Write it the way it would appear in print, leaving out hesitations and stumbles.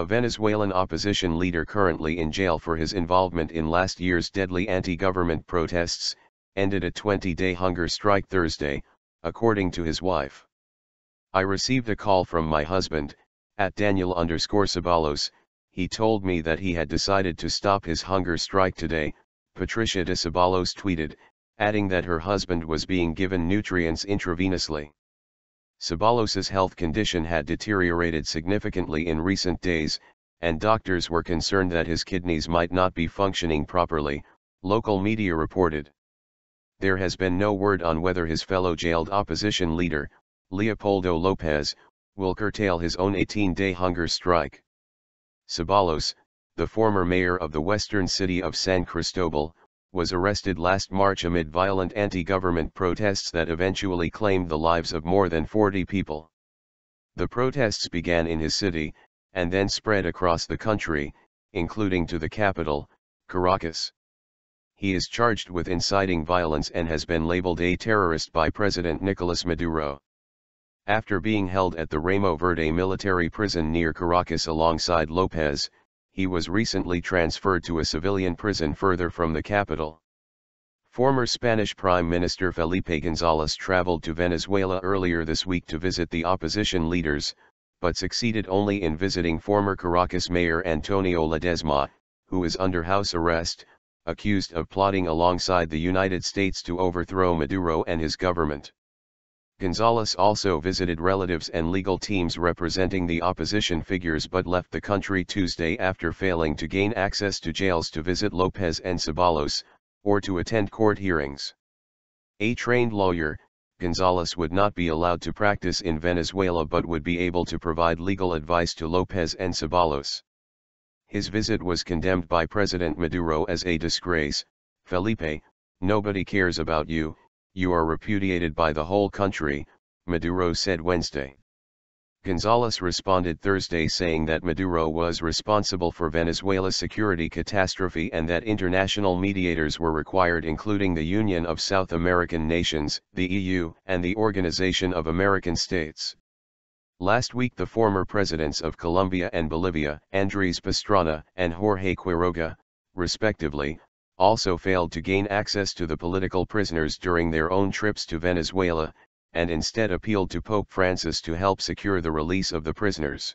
a Venezuelan opposition leader currently in jail for his involvement in last year's deadly anti-government protests, ended a 20-day hunger strike Thursday, according to his wife. "I received a call from my husband, at Daniel_Ceballos, he told me that he had decided to stop his hunger strike today," Patricia de Ceballos tweeted, adding that her husband was being given nutrients intravenously. Ceballos's health condition had deteriorated significantly in recent days, and doctors were concerned that his kidneys might not be functioning properly, local media reported. There has been no word on whether his fellow jailed opposition leader, Leopoldo López, will curtail his own 18-day hunger strike. Ceballos, the former mayor of the western city of San Cristóbal, was arrested last March amid violent anti-government protests that eventually claimed the lives of more than 40 people. The protests began in his city, and then spread across the country, including to the capital, Caracas. He is charged with inciting violence and has been labeled a terrorist by President Nicolas Maduro. After being held at the Ramo Verde military prison near Caracas alongside López, he was recently transferred to a civilian prison further from the capital. Former Spanish Prime Minister Felipe González traveled to Venezuela earlier this week to visit the opposition leaders, but succeeded only in visiting former Caracas Mayor Antonio Ledesma, who is under house arrest, accused of plotting alongside the United States to overthrow Maduro and his government. González also visited relatives and legal teams representing the opposition figures but left the country Tuesday after failing to gain access to jails to visit López and Ceballos, or to attend court hearings. A trained lawyer, González would not be allowed to practice in Venezuela but would be able to provide legal advice to López and Ceballos. His visit was condemned by President Maduro as a disgrace. "Felipe, nobody cares about you, you are repudiated by the whole country," Maduro said Wednesday. González responded Thursday saying that Maduro was responsible for Venezuela's security catastrophe and that international mediators were required, including the Union of South American Nations, the EU, and the Organization of American States. Last week the former presidents of Colombia and Bolivia, Andrés Pastrana and Jorge Quiroga, respectively, also failed to gain access to the political prisoners during their own trips to Venezuela, and instead appealed to Pope Francis to help secure the release of the prisoners.